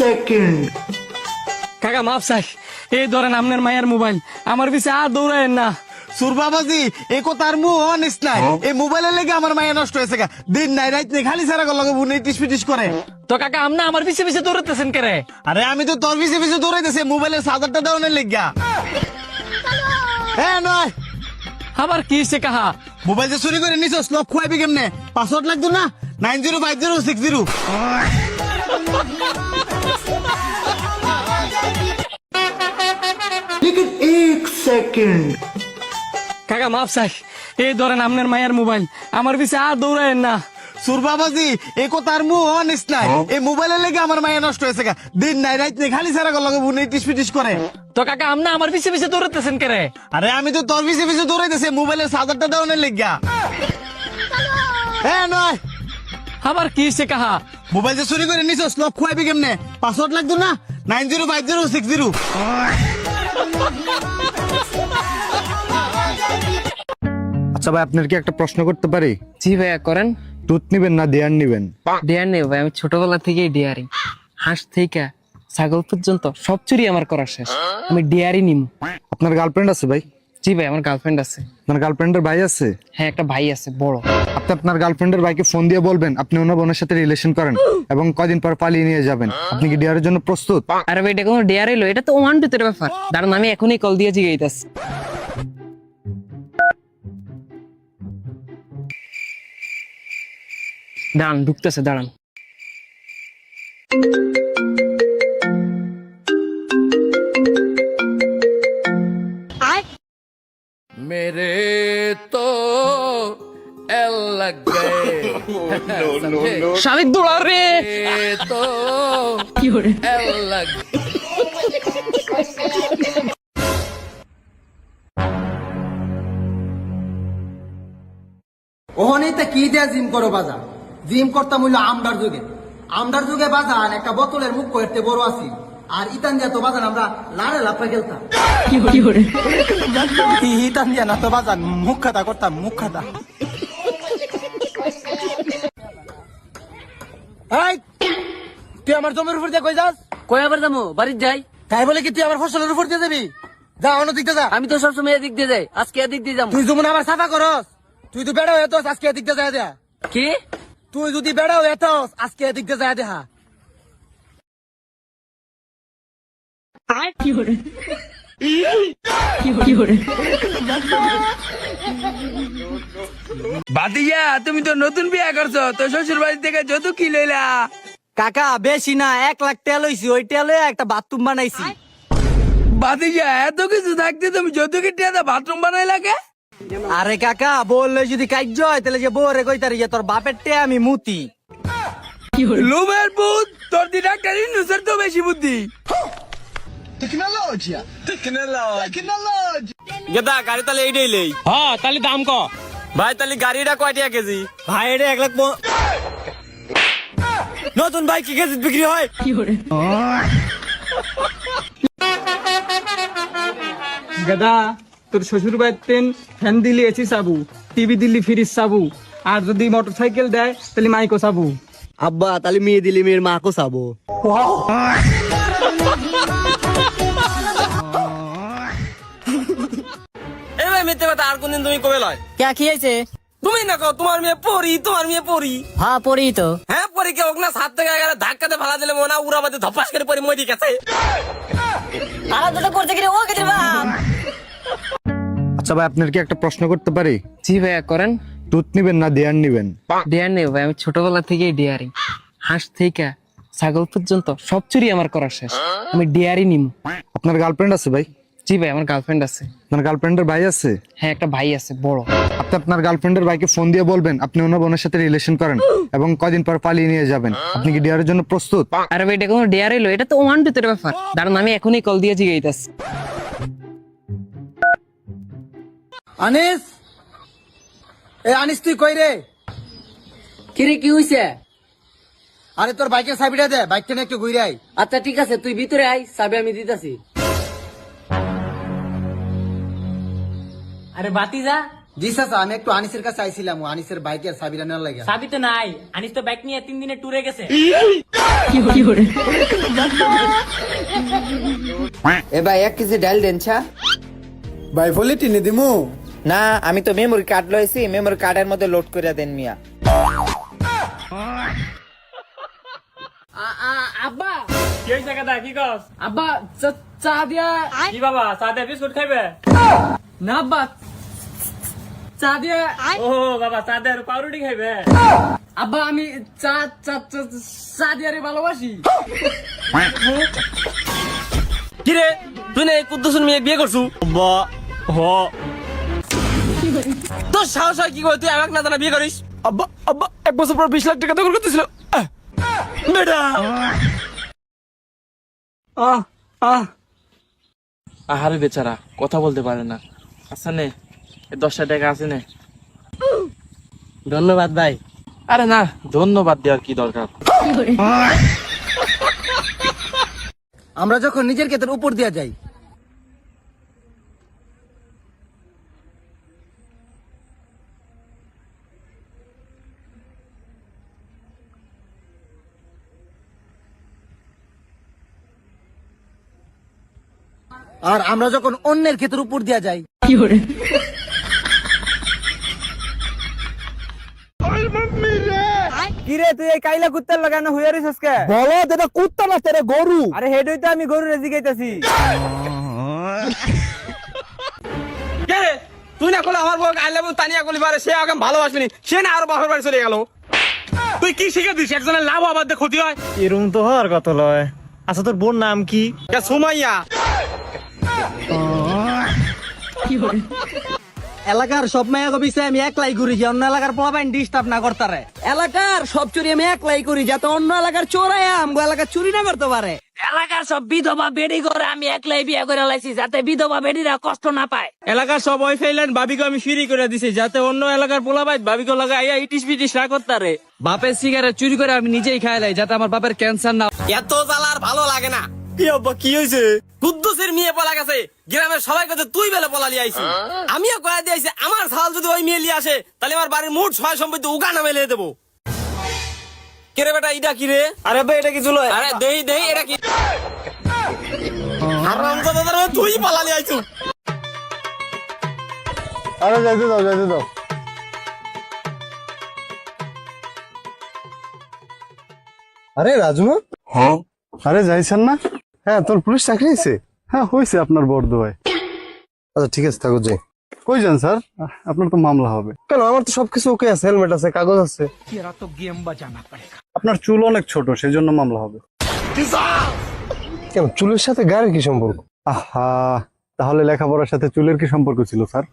Second. কাকা মাফ চাই, এই ধরেন আপনার মায়ের মোবাইল, আমার পিছে আর দৌড়ায়েন না। সুর বাবাজি এই কথার মুহ অনিস নাই, এই মোবাইলের লেগে আমার মায়া নষ্ট হয়েছে গা। দিন নাই রাত নেই খালি সারা লগে বুনে টিস পিটিস করে। তো কাকা আপনি আমার পিছে পিছে দৌড়াতেছেন কেরে? আরে আমি তো তোর পিছে পিছে দৌড়াইতেছি মোবাইলের চার্জারটা দেওয়ানের লেগা। হ্যাঁ নয় আবার কি সে কাহা? মোবাইল যে চুরি করে নিছস লক খুয়াইবি কেমনে? পাসওয়ার্ড লাগতো না 905060। लेकिन एक सेकंड। কাকা মাফ চাই, এই ধরেন আপনার মায়ের মোবাইল, আমার পিছে আর দৌড়ায়েন না। সুর বাবাজি এই কথার মুহ অনিস নাই, এই মোবাইলের লেগে আমার মায়া নষ্ট হয়েছে গা। দিন নাই রাত নেই খালি সারা লগে বুনে টিস পিটিস করে। তো কাকা আপনি আমার পিছে পিছে দৌড়াতেছেন কেরে? আরে আমি তো তোর পিছে পিছে দৌড়াইতেছি মোবাইলের চার্জারটা দেওয়ানের লেগা। হ্যাঁ নয় আবার কি সে কাহা? মোবাইল যে চুরি করে নিছস লক খুয়াইবি কেমনে? পাসওয়ার্ড লাগতো না 905060। আচ্ছা ভাই, আপনার কি একটা প্রশ্ন করতে পারি? জি ভাইয়া করেন। দুধ নিবেন না দেয়ার নিবেন? ডেয়ার নেই ভাই, আমি ছোটবেলা থেকেই ডেয়ারিং। হাঁস থেকে ছাগল পর্যন্ত সব চুরি আমার করা শেষ, আমি ডেয়ারই নিম। আপনার গার্লফ্রেন্ড আছে ভাই? জি ভাই, আমার গার্লফ্রেন্ড আছে। আপনার গার্লফ্রেন্ডের ভাই আছে? হ্যাঁ, একটা ভাই আছে বড়। আপনি আপনার গার্লফ্রেন্ডের ভাইকে ফোন দিয়ে বলবেন আপনি ওনার বোনের সাথে রিলেশন করেন এবং কয়দিন পর পালিয়ে নিয়ে যাবেন। আপনি কি ডিয়ারের জন্য প্রস্তুত? আরে ভাই, এটা কোনো ডেয়ার এলো? এটা তো 1-2 এর ব্যাপার। দাঁড়ান, আমি এখনই কল দিয়ে জিগাইতাছি। দাঁড়ান, ঢুকতেছে, দাঁড়ান। मेरे तो एल लग गए শালিক দৌড়া রে। मेरे तो एल लग ওহনেতে কি দিয়া জিম করো বাজার? জিম করতাম হইলো আমডার যুগে বাজান একটা বোতলের মুখ করতে বড় আছি, আর ইতান দিয়া তো বাজান আমরা লাড়ে লাফা খেলতাম। ইতান দিয়া না তো বাজান মুখ খাতা করতাম, মুখ খাতা। এই তুই আমার জমির উপর দিয়ে কই যাস? কই আবার যাবো? বাড়ির যাই। তাই বলে কি তুই আমার ফসলের উপর দিয়ে যাবি? যা অন্য দিকতে যা। আমি তো সবসময় এদিক দিয়ে যাই, আজকে এদিক দিয়ে যাবো। তুই যেমন আমার সাফা করস, তুই তো বেড়া হয়ে আজকে এদিক দিয়ে যায় দেয়া। কি? তুই যদি বেড়া হয়ে আজকে এদিক দিয়ে যায় দেখা। ভাতিজা, তুমি তো নতুন বিয়ে করছো, তো শ্বশুর বাড়ি থেকে যৌতুক কি লইলা? কাকা বেশি না 1 লাখ তেল হইছি, ওই তেলে একটা বাথরুম বানাইছি। ভাতিজা, এত কিছু থাকতে তুমি যৌতুকের টাকা বাথরুম বানাই লাগে? আরে কাকা বললে যদি কাজ হয় তাহলে যে বউরে কইতারি যে তোর বাপের টে আমি মুতি। লোমের বুদ্ধ তোর দি ডাক্তার ইনুসের তো বেশি বুদ্ধি। গেদা গাড়ি তাহলে এইটাই লেই। হ্যাঁ, তাহলে দাম ক ভাই তাহলে গাড়িটা কয়টা কেজি? ভাই এটা 1 লাখ নতুন বাইক কি কেজি বিক্রি হয়? গদা, তোর শ্বশুর বাড়িতে ফ্যান দিলি, এসি সাবু, টিভি দিলি, ফ্রিজ সাবু, আর যদি মোটরসাইকেল দেয় তাহলে মাইকো সাবু। আব্বা তাহলে মেয়ে দিলি মেয়ের মাকে চাবো। এই ভাই মিথ্যে কথা আর কোনদিন তুমি কবে লয়? কে কি হয়েছে? তুমি না কো তোমার মেয়ে পড়ি। হ্যাঁ, পড়ি তো। হ্যাঁ পরি কে হোক না, 7 থেকে 11 ধাক্কাতে ফালা দিলে মনে হয় উড়াবাদে ধপাস করে পরি মরি গেছে। আর দুটো করতে গেলে ও কেটে বাপ। আচ্ছা ভাই, আপনার কি একটা প্রশ্ন করতে পারি? জি ভাইয়া করেন। দুধ নিবেন না দেয়ার নিবেন? ডেয়ার নেই ভাই, আমি ছোটবেলা থেকেই ডেয়ারিং। হাঁস থেকে ছাগল পর্যন্ত সব চুরি আমার করা শেষ, আমি ডেয়ারই নিম। আপনার গার্লফ্রেন্ড আছে ভাই? জি ভাই, আমার গার্লফ্রেন্ড আছে। আপনার গার্লফ্রেন্ডের ভাই আছে? হ্যাঁ, একটা ভাই আছে বড়। আপনি আপনার গার্লফ্রেন্ডের ভাইকে ফোন দিয়ে বলবেন আপনি ওনার বোনের সাথে রিলেশন করেন এবং কয়দিন পর পালিয়ে নিয়ে যাবেন। আপনি কি ডিয়ারের জন্য প্রস্তুত? আরে ভাই, এটা কোনো ডেয়ার এলো? এটা তো 1-2 এর ব্যাপার। দাঁড়ান, আমি এখনই কল দিয়ে জিগাইতাছি। আনিস, এ আনিস তুই কই রে? কিরে কি হইছে? আরে তোর বাইকের চাবিটা দে, বাইকটা নিয়ে একটু ঘুরে আই। আচ্ছা ঠিক আছে, তুই ভিতরে আই, চাবি আমি দিতাছি। আরে বাতি যা। জি চাচা, আমি একটু আনিসের কাছে আইছিলাম, ও আনিসের বাইকের চাবিটা নেওয়ার লাগে। চাবি তো নাই, আনিস তো বাইক নিয়ে 3 দিনে ট্যুরে গেছে। এ ভাই 1 কেজি ডাল দেন ছা। ভাই ফলি টিনে দিমু। না আমি তো মেমোরি কার্ড লইছি, মেমোরি কার্ডের মধ্যে লোড করে দেন মিয়া। আব্বা কি হইছে গাদা, কি কস? আব্বা চা দিয়া। কি বাবা, চা দিয়ে বিস্কুট খাইবে? না আব্বা, চা দিয়া। ও বাবা, চা দিয়ে আর পাউরুটি খাইবে? আব্বা আমি চা চা চা দিয়া রে ভালোবাসি। কিরে তুই না কুদ্দুসের মেয়ে বিয়ে করছু? তোর সাহস হয় কি করে তুই আমাকে না জানা বিয়ে করিস? আব্বা আব্বা 1 বছর পর 20 লাখ টাকা দখল করতেছিল বেটা। আহারে বেচারা কথা বলতে পারে না। আচ্ছা নে 10 টাকা আছে নে। ধন্যবাদ ভাই। আরে না ধন্যবাদ দেওয়ার কি দরকার। আমরা যখন নিজের ক্ষেতের উপর দিয়ে যাই, আর আমরা যখন অন্যের ক্ষেতের উপর দিয়ে যাই, কিরে তুই এই কাইলা কুত্তার লাগানো হইয়া রিস আজকে? বলো এটা কুত্তা না তেরে গরু। আরে হেডই তো আমি গরু রেজি গাইতাছি। কে রে? তুই না করলে আমার বউ আই লাভ ইউ তানিয়া করলি পারে, সে আমাকে ভালোবাসবি, সে না আরো বাপের বাড়ি চলে গেল। তুই কি শিখে দিস একজনের লাভ আবার দিয়ে ক্ষতি হয়? এরকম তো হওয়ার কথা লয়। আচ্ছা তোর বোন নাম কি? সুমাইয়া। এলাকার সব মেয়ে কবিছে আমি একলাই ঘুরি, যে অন্য এলাকার পোলাপাইন ডিস্টার্ব না করতারে। এলাকার সব চুরি আমি একলাই করি, যাতে অন্য এলাকার চোরাই আমগো এলাকার চুরি না করতে পারে। এলাকার সব বিধবা বেডি করে আমি একলাই বিয়ে করে লাইছি, যাতে বিধবা বেডিরা কষ্ট না পায়। এলাকার সব ওয়াইফাই লাইন ভাবিকে আমি ফ্রি করে দিছি, যাতে অন্য এলাকার পোলাপাই ভাবিকে লাগা আইয়া ইটিস পিটিস না করতারে। বাপের সিগারেট চুরি করে আমি নিজেই খাই লাই, যাতে আমার বাপের ক্যান্সার না। এত জ্বালার ভালো লাগে না। কি আব্বা কি হয়েছে? কুদ্দুসের মেয়ে পলা গেছে, গ্রামের সবাই কাছে তুই বেলে পলা লিয়ে আইছি। আমিও কয়া দিয়েছি আমার ছাল যদি ওই মেয়ে লিয়ে আসে তাহলে আমার বাড়ির মোট 6 সম্পত্তি উগা নামে লিয়ে দেবো। কেরে বেটা এটা কি রে? আরে ভাই এটা কি চুলো? আরে দেই দেই এটা কি? হারামজাদা রে, তুই পলা লিয়ে আইছু। আরে যাইতে দাও যাইতে দাও। আরে রাজু, হ্যাঁ আরে যাইছেন না? হ্যাঁ তোর পুলিশ চাকরি হয়েছে? হ্যাঁ হয়েছে আপনার বড়দোয়ায়। আচ্ছা ঠিক আছে থাকো যাই। কই যান স্যার? আপনার তো মামলা হবে। কেন? আমার তো সবকিছু ওকে আছে, হেলমেট আছে, কাগজ আছে। আপনার চুল অনেক ছোট, সেজন্য মামলা হবে। কেন চুলের সাথে গায়ের কি সম্পর্ক? আহা, তাহলে লেখাপড়ার সাথে চুলের কি সম্পর্ক ছিল স্যার?